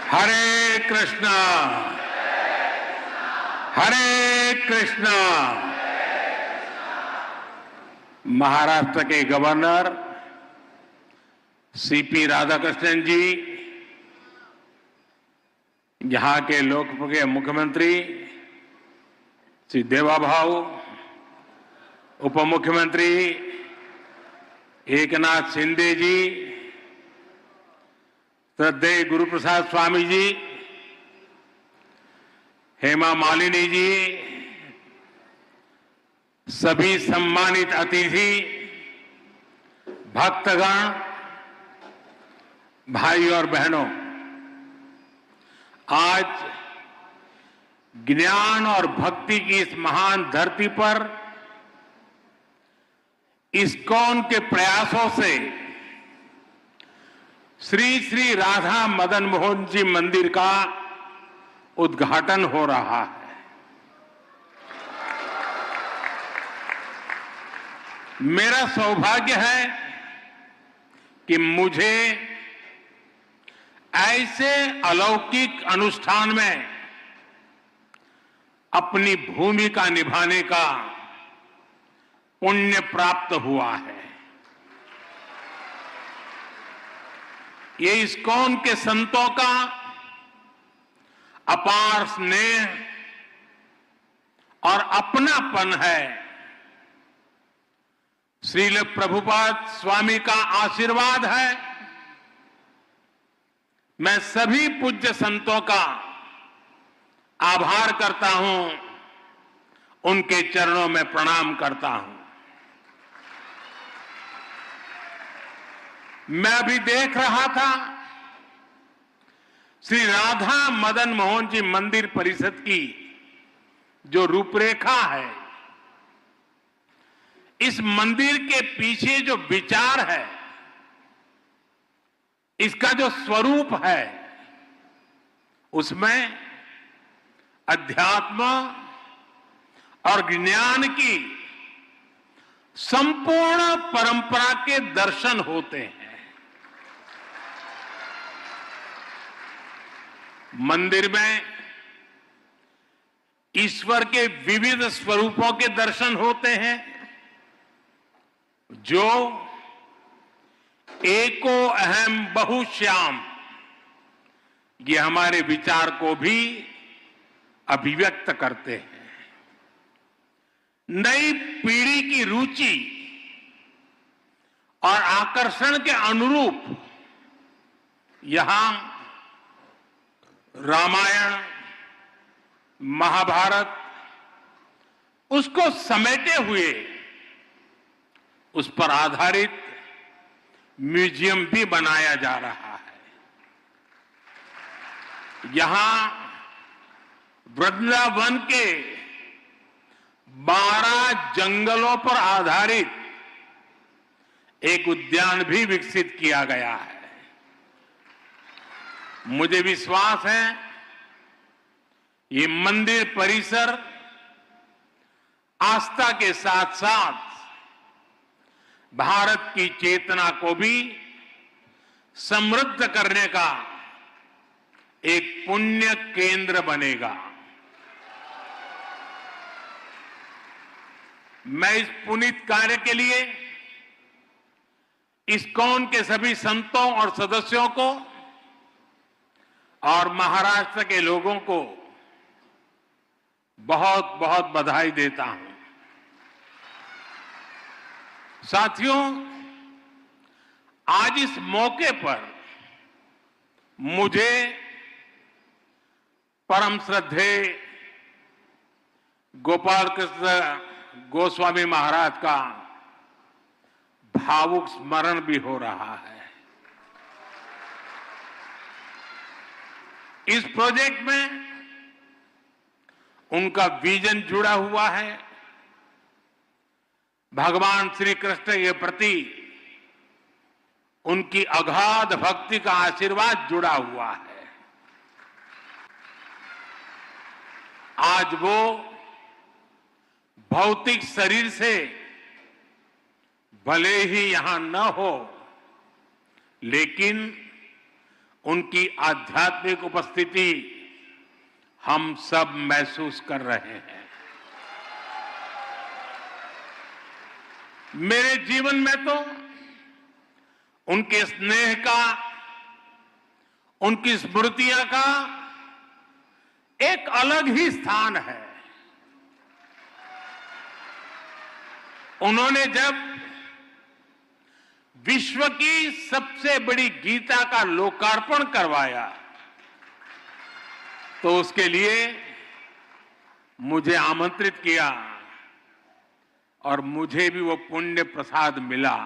हरे कृष्णा हरे कृष्णा। महाराष्ट्र के governor CP Radhakrishnan जी, यहां के लोकप्रिय मुख्यमंत्री श्री देवाभाऊ, उप मुख्यमंत्री एकनाथ शिंदे जी, श्रद्धेय गुरुप्रसाद स्वामी जी, हेमा मालिनी जी, सभी सम्मानित अतिथि, भक्तगण, भाई और बहनों, आज ज्ञान और भक्ति की इस महान धरती पर इस्कॉन के प्रयासों से श्री श्री राधा मदन मोहन जी मंदिर का उद्घाटन हो रहा है। मेरा सौभाग्य है कि मुझे ऐसे अलौकिक अनुष्ठान में अपनी भूमिका निभाने का पुण्य प्राप्त हुआ है। ये इस्कॉन के संतों का अपार स्नेह और अपनापन है। श्रील प्रभुपाद स्वामी का आशीर्वाद है। मैं सभी पूज्य संतों का आभार करता हूं, उनके चरणों में प्रणाम करता हूं। मैं अभी देख रहा था श्री राधा मदन मोहन जी मंदिर परिषद की जो रूपरेखा है, इस मंदिर के पीछे जो विचार है, इसका जो स्वरूप है, उसमें अध्यात्म और ज्ञान की संपूर्ण परंपरा के दर्शन होते हैं। मंदिर में ईश्वर के विविध स्वरूपों के दर्शन होते हैं, जो एको अहम बहुश्याम, ये हमारे विचार को भी अभिव्यक्त करते हैं। नई पीढ़ी की रुचि और आकर्षण के अनुरूप यहां रामायण, महाभारत, उसको समेटे हुए उस पर आधारित म्यूजियम भी बनाया जा रहा है। यहां वृंदावन के 12 जंगलों पर आधारित एक उद्यान भी विकसित किया गया है। मुझे विश्वास है ये मंदिर परिसर आस्था के साथ साथ भारत की चेतना को भी समृद्ध करने का एक पुण्य केंद्र बनेगा। मैं इस पुनीत कार्य के लिए इस्कॉन के सभी संतों और सदस्यों को और महाराष्ट्र के लोगों को बहुत बहुत बधाई देता हूं। साथियों, आज इस मौके पर मुझे परम श्रद्धेय गोपाल कृष्ण गोस्वामी महाराज का भावुक स्मरण भी हो रहा है। इस प्रोजेक्ट में उनका विजन जुड़ा हुआ है। भगवान श्री कृष्ण के प्रति उनकी अगाध भक्ति का आशीर्वाद जुड़ा हुआ है। आज वो भौतिक शरीर से भले ही यहां न हो, लेकिन उनकी आध्यात्मिक उपस्थिति हम सब महसूस कर रहे हैं। मेरे जीवन में तो उनके स्नेह का, उनकी स्मृतियां का एक अलग ही स्थान है। उन्होंने जब विश्व की सबसे बड़ी गीता का लोकार्पण करवाया तो उसके लिए मुझे आमंत्रित किया और मुझे भी वो पुण्य प्रसाद मिला।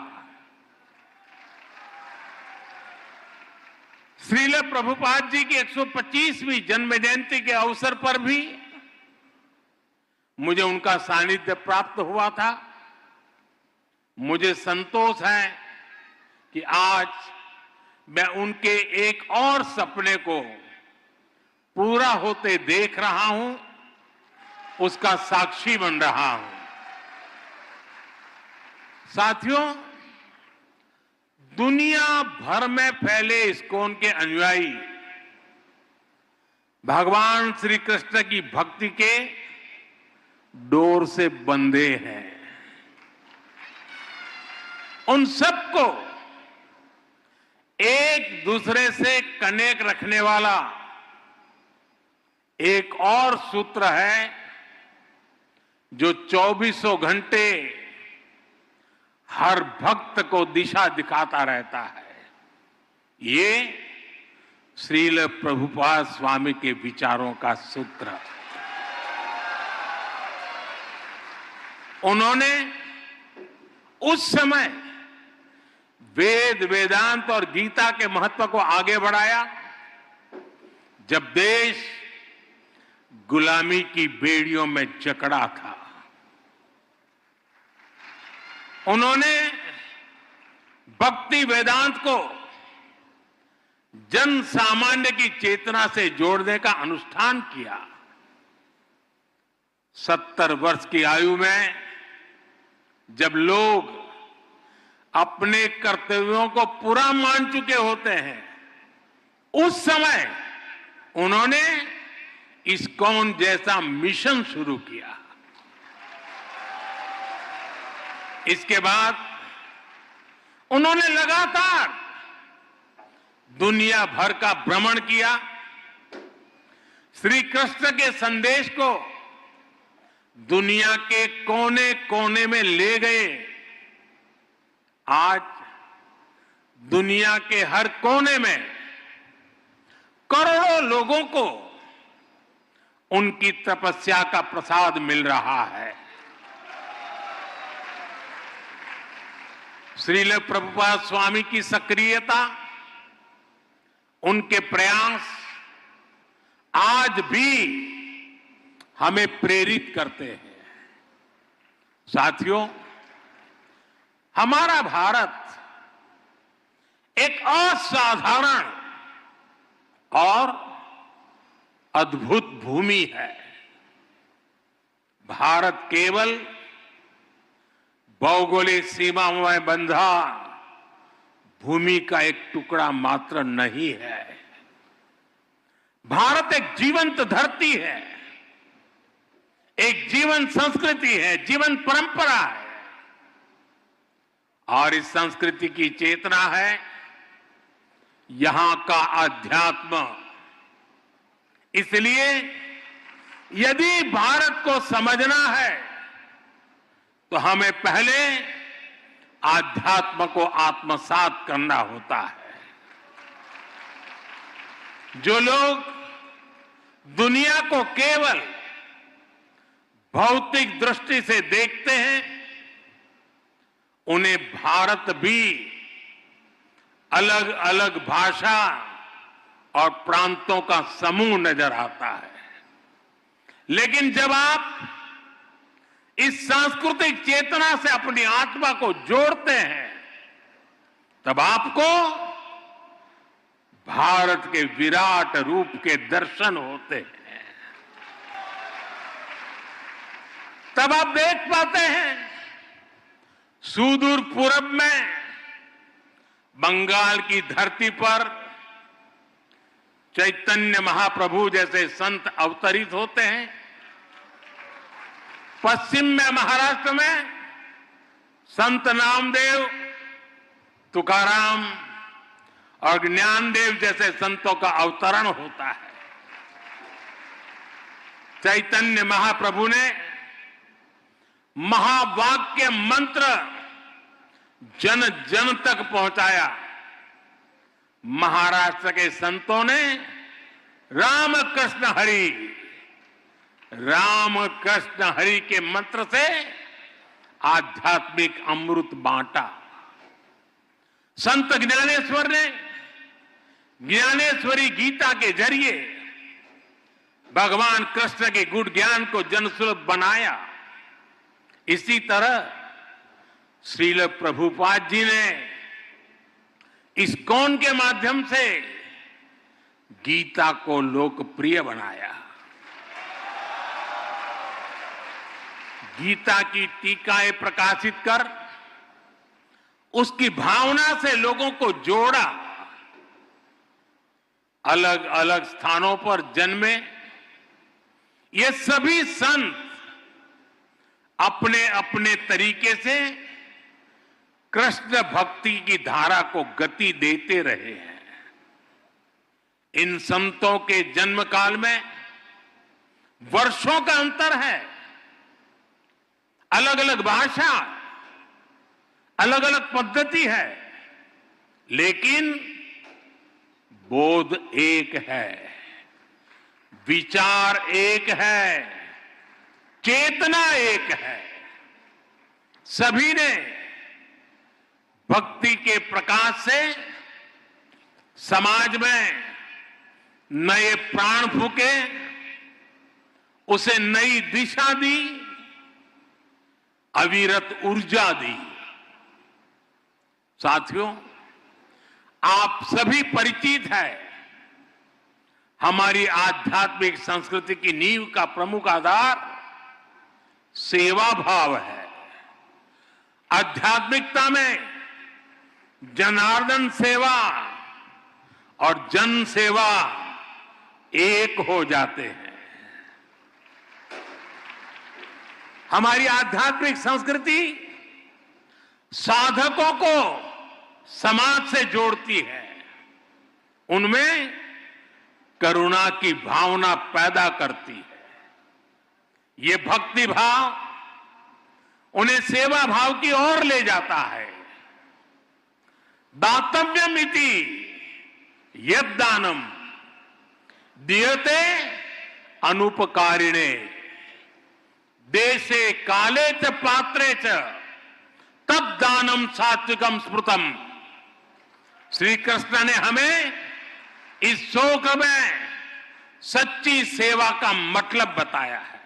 श्रील प्रभुपाद जी की 125वीं जन्म जयंती के अवसर पर भी मुझे उनका सानिध्य प्राप्त हुआ था। मुझे संतोष है कि आज मैं उनके एक और सपने को पूरा होते देख रहा हूं, उसका साक्षी बन रहा हूं। साथियों, दुनिया भर में फैले इस्कॉन के अनुयायी भगवान श्री कृष्ण की भक्ति के डोर से बंधे हैं। उन सबको एक दूसरे से कनेक्ट रखने वाला एक और सूत्र है जो 24 घंटे हर भक्त को दिशा दिखाता रहता है। ये श्रील प्रभुपाद स्वामी के विचारों का सूत्र। उन्होंने उस समय वेद, वेदांत और गीता के महत्व को आगे बढ़ाया जब देश गुलामी की बेड़ियों में जकड़ा था। उन्होंने भक्ति वेदांत को जन सामान्य की चेतना से जोड़ने का अनुष्ठान किया। 70 वर्ष की आयु में जब लोग अपने कर्तव्यों को पूरा मान चुके होते हैं, उस समय उन्होंने इस्कॉन जैसा मिशन शुरू किया। इसके बाद उन्होंने लगातार दुनिया भर का भ्रमण किया, श्री कृष्ण के संदेश को दुनिया के कोने कोने में ले गए। आज दुनिया के हर कोने में करोड़ों लोगों को उनकी तपस्या का प्रसाद मिल रहा है। श्रील प्रभुपाद स्वामी की सक्रियता, उनके प्रयास आज भी हमें प्रेरित करते हैं। साथियों, हमारा भारत एक असाधारण और अद्भुत भूमि है। भारत केवल भौगोलिक सीमाओं में बंधा भूमि का एक टुकड़ा मात्र नहीं है। भारत एक जीवंत धरती है, एक जीवन संस्कृति है, जीवन परंपरा है और इस संस्कृति की चेतना है यहां का अध्यात्म। इसलिए यदि भारत को समझना है तो हमें पहले आध्यात्म को आत्मसात करना होता है। जो लोग दुनिया को केवल भौतिक दृष्टि से देखते हैं, उन्हें भारत भी अलग अलग भाषा और प्रांतों का समूह नजर आता है। लेकिन जब आप इस सांस्कृतिक चेतना से अपनी आत्मा को जोड़ते हैं, तब आपको भारत के विराट रूप के दर्शन होते हैं। तब आप देख पाते हैं सुदूर पूरब में बंगाल की धरती पर चैतन्य महाप्रभु जैसे संत अवतरित होते हैं। पश्चिम में महाराष्ट्र में संत नामदेव, तुकाराम और ज्ञानदेव जैसे संतों का अवतरण होता है। चैतन्य महाप्रभु ने महावाक्य मंत्र जन जन तक पहुंचाया। महाराष्ट्र के संतों ने राम कृष्ण हरि के मंत्र से आध्यात्मिक अमृत बांटा। संत ज्ञानेश्वर ने ज्ञानेश्वरी गीता के जरिए भगवान कृष्ण के गुण ज्ञान को जनसुलभ बनाया। इसी तरह श्रील प्रभुपाद जी ने इस्कॉन के माध्यम से गीता को लोकप्रिय बनाया। गीता की टीकाएं प्रकाशित कर उसकी भावना से लोगों को जोड़ा। अलग अलग स्थानों पर जन्मे ये सभी संत अपने अपने तरीके से कृष्ण भक्ति की धारा को गति देते रहे हैं। इन संतों के जन्म काल में वर्षों का अंतर है। अलग अलग भाषा, अलग अलग पद्धति है, लेकिन बोध एक है, विचार एक है, चेतना एक है। सभी ने भक्ति के प्रकाश से समाज में नए प्राण फूके, उसे नई दिशा दी, अविरत ऊर्जा दी। साथियों, आप सभी परिचित है, हमारी आध्यात्मिक संस्कृति की नींव का प्रमुख आधार सेवा भाव है। आध्यात्मिकता में जनार्दन सेवा और जन सेवा एक हो जाते हैं। हमारी आध्यात्मिक संस्कृति साधकों को समाज से जोड़ती है, उनमें करुणा की भावना पैदा करती है। ये भक्ति भाव उन्हें सेवा भाव की ओर ले जाता है। दातव्यमिति यद्दानम दीयते अनुपकारिणे देशे काले च पात्रे च तद दानम सात्विकम स्मृतम। श्री कृष्ण ने हमें इस शोक में सच्ची सेवा का मतलब बताया है।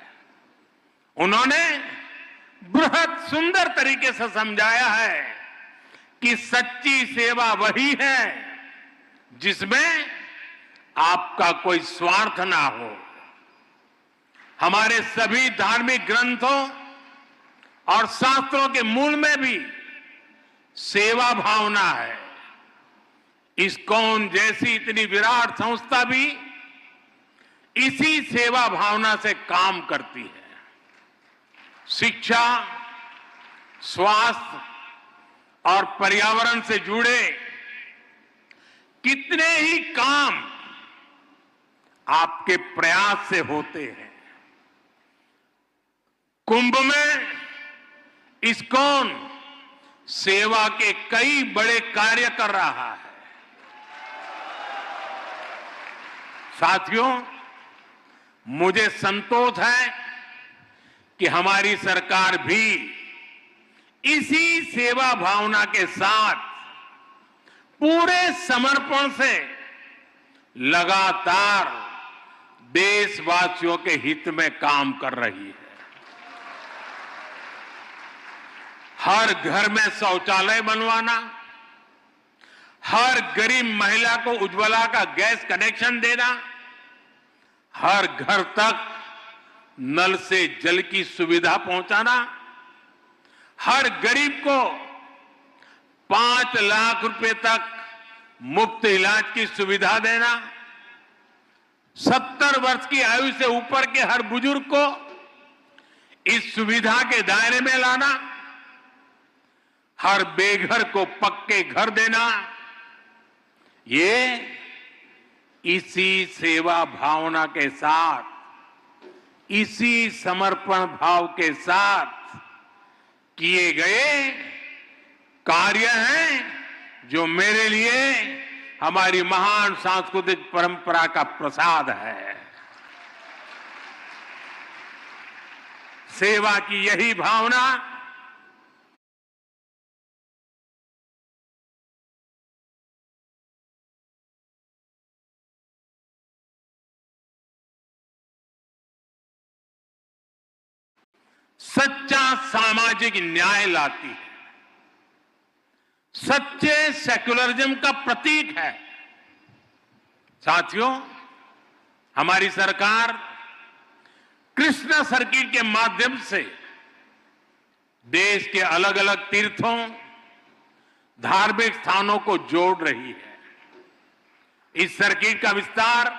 उन्होंने बृहद सुंदर तरीके से समझाया है कि सच्ची सेवा वही है जिसमें आपका कोई स्वार्थ ना हो। हमारे सभी धार्मिक ग्रंथों और शास्त्रों के मूल में भी सेवा भावना है। इस्कॉन जैसी इतनी विराट संस्था भी इसी सेवा भावना से काम करती है। शिक्षा, स्वास्थ्य और पर्यावरण से जुड़े कितने ही काम आपके प्रयास से होते हैं। कुंभ में इस्कॉन सेवा के कई बड़े कार्य कर रहा है। साथियों, मुझे संतोष है कि हमारी सरकार भी इसी सेवा भावना के साथ पूरे समर्पण से लगातार देशवासियों के हित में काम कर रही है। हर घर में शौचालय बनवाना, हर गरीब महिला को उज्ज्वला का गैस कनेक्शन देना, हर घर तक नल से जल की सुविधा पहुंचाना, हर गरीब को 5 लाख रुपए तक मुफ्त इलाज की सुविधा देना, 70 वर्ष की आयु से ऊपर के हर बुजुर्ग को इस सुविधा के दायरे में लाना, हर बेघर को पक्के घर देना, ये इसी सेवा भावना के साथ, इसी समर्पण भाव के साथ किए गए कार्य हैं जो मेरे लिए हमारी महान सांस्कृतिक परंपरा का प्रसाद है। सेवा की यही भावना सच्चा सामाजिक न्याय लाती है, सच्चे सेक्युलरिज्म का प्रतीक है। साथियों, हमारी सरकार कृष्ण सर्किट के माध्यम से देश के अलग अलग तीर्थों, धार्मिक स्थानों को जोड़ रही है। इस सर्किट का विस्तार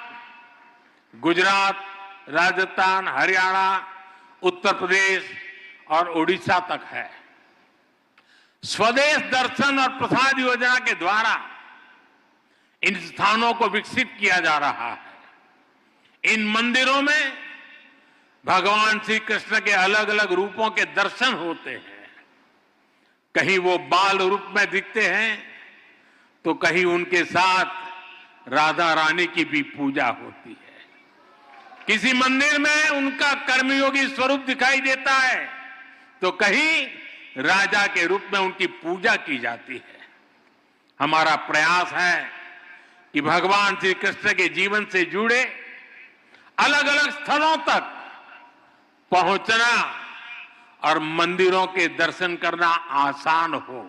गुजरात, राजस्थान, हरियाणा, उत्तर प्रदेश और उड़ीसा तक है। स्वदेश दर्शन और प्रसाद योजना के द्वारा इन स्थानों को विकसित किया जा रहा है। इन मंदिरों में भगवान श्री कृष्ण के अलग अलग रूपों के दर्शन होते हैं। कहीं वो बाल रूप में दिखते हैं तो कहीं उनके साथ राधा रानी की भी पूजा होती है। किसी मंदिर में उनका कर्मयोगी स्वरूप दिखाई देता है तो कहीं राजा के रूप में उनकी पूजा की जाती है। हमारा प्रयास है कि भगवान श्री कृष्ण के जीवन से जुड़े अलग अलग स्थलों तक पहुंचना और मंदिरों के दर्शन करना आसान हो।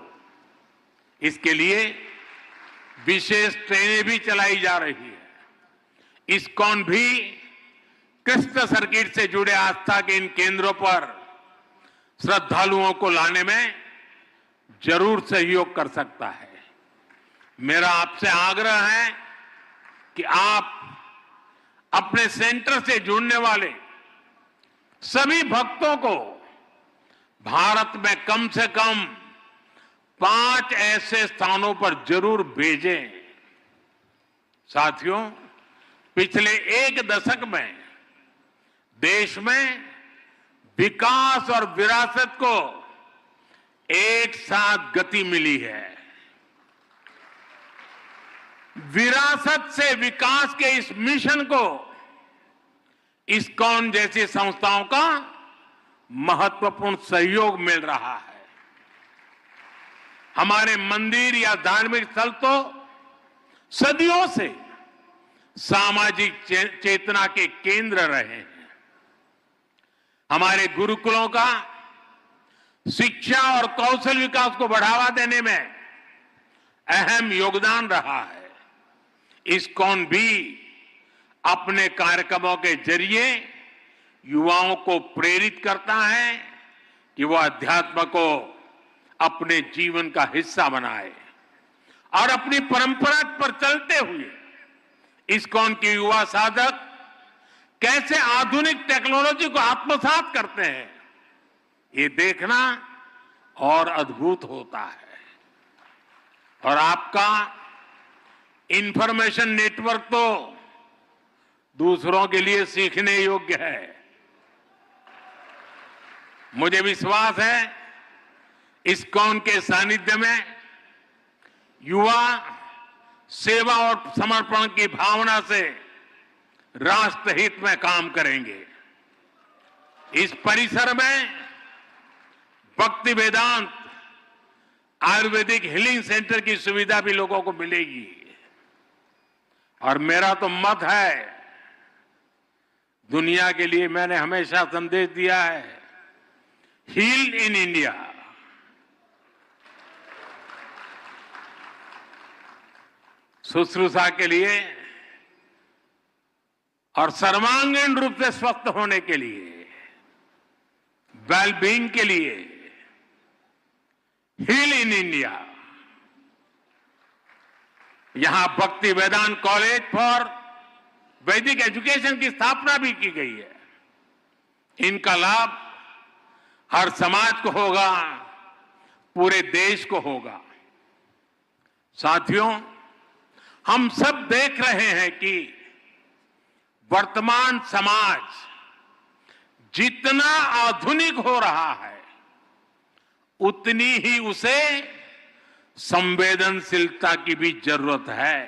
इसके लिए विशेष ट्रेनें भी चलाई जा रही है। इस्कॉन भी कृष्ण सर्किट से जुड़े आस्था के इन केंद्रों पर श्रद्धालुओं को लाने में जरूर सहयोग कर सकता है। मेरा आपसे आग्रह है कि आप अपने सेंटर से जुड़ने वाले सभी भक्तों को भारत में कम से कम 5 ऐसे स्थानों पर जरूर भेजें। साथियों, पिछले 1 दशक में देश में विकास और विरासत को एक साथ गति मिली है। विरासत से विकास के इस मिशन को इस्कॉन जैसी संस्थाओं का महत्वपूर्ण सहयोग मिल रहा है। हमारे मंदिर या धार्मिक स्थल तो सदियों से सामाजिक चेतना के केंद्र रहे हैं। हमारे गुरुकुलों का शिक्षा और कौशल विकास को बढ़ावा देने में अहम योगदान रहा है। इस्कॉन भी अपने कार्यक्रमों के जरिए युवाओं को प्रेरित करता है कि वह अध्यात्म को अपने जीवन का हिस्सा बनाए और अपनी परंपरा पर चलते हुए इस्कॉन के युवा साधक कैसे आधुनिक टेक्नोलॉजी को आत्मसात करते हैं, ये देखना और अद्भुत होता है। और आपका इंफॉर्मेशन नेटवर्क तो दूसरों के लिए सीखने योग्य है। मुझे विश्वास है इस्कॉन के सानिध्य में युवा सेवा और समर्पण की भावना से राष्ट्र हित में काम करेंगे। इस परिसर में भक्ति वेदांत आयुर्वेदिक हीलिंग सेंटर की सुविधा भी लोगों को मिलेगी। और मेरा तो मत है, दुनिया के लिए मैंने हमेशा संदेश दिया है, हील इन इंडिया। शुश्रूषा के लिए और सर्वांगीण रूप से स्वस्थ होने के लिए, वेलबींग के लिए हील इन इंडिया। यहां भक्ति वेदांत कॉलेज फॉर वैदिक एजुकेशन की स्थापना भी की गई है। इनका लाभ हर समाज को होगा, पूरे देश को होगा। साथियों, हम सब देख रहे हैं कि वर्तमान समाज जितना आधुनिक हो रहा है, उतनी ही उसे संवेदनशीलता की भी जरूरत है।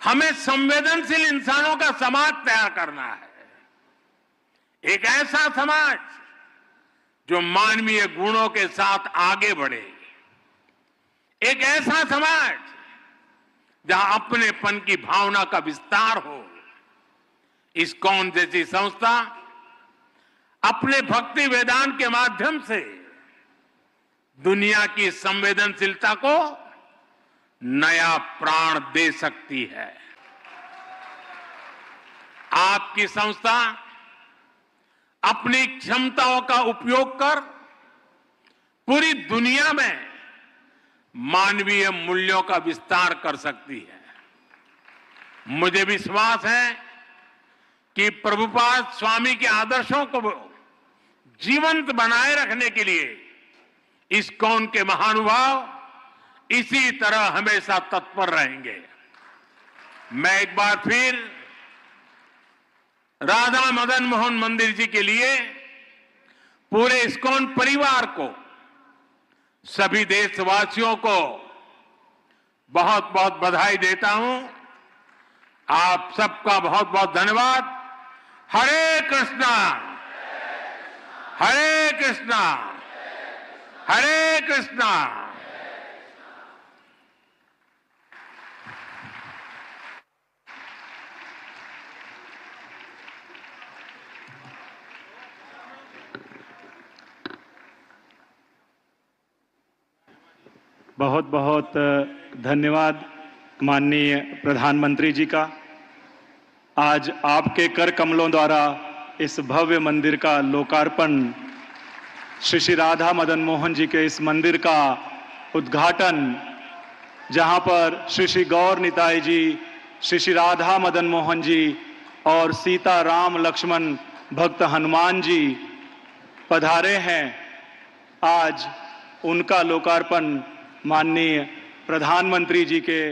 हमें संवेदनशील इंसानों का समाज तैयार करना है, एक ऐसा समाज जो मानवीय गुणों के साथ आगे बढ़े, एक ऐसा समाज जहां अपनेपन की भावना का विस्तार हो। इस्कॉन जैसी संस्था अपने भक्ति वेदांत के माध्यम से दुनिया की संवेदनशीलता को नया प्राण दे सकती है। आपकी संस्था अपनी क्षमताओं का उपयोग कर पूरी दुनिया में मानवीय मूल्यों का विस्तार कर सकती है। मुझे विश्वास है कि प्रभुपाद स्वामी के आदर्शों को जीवंत बनाए रखने के लिए इस्कॉन के महानुभाव इसी तरह हमेशा तत्पर रहेंगे। मैं एक बार फिर राधा मदन मोहन मंदिर जी के लिए पूरे इस्कॉन परिवार को, सभी देशवासियों को बहुत बहुत बधाई देता हूं। आप सबका बहुत बहुत धन्यवाद। हरे कृष्णा, हरे कृष्णा, हरे कृष्णा। बहुत बहुत धन्यवाद माननीय प्रधानमंत्री जी का। आज आपके कर कमलों द्वारा इस भव्य मंदिर का लोकार्पण, श्री श्री राधा मदन मोहन जी के इस मंदिर का उद्घाटन, जहां पर श्री श्री गौर निताई जी, श्री श्री राधा मदन मोहन जी और सीता राम लक्ष्मण भक्त हनुमान जी पधारे हैं। आज उनका लोकार्पण माननीय प्रधानमंत्री जी के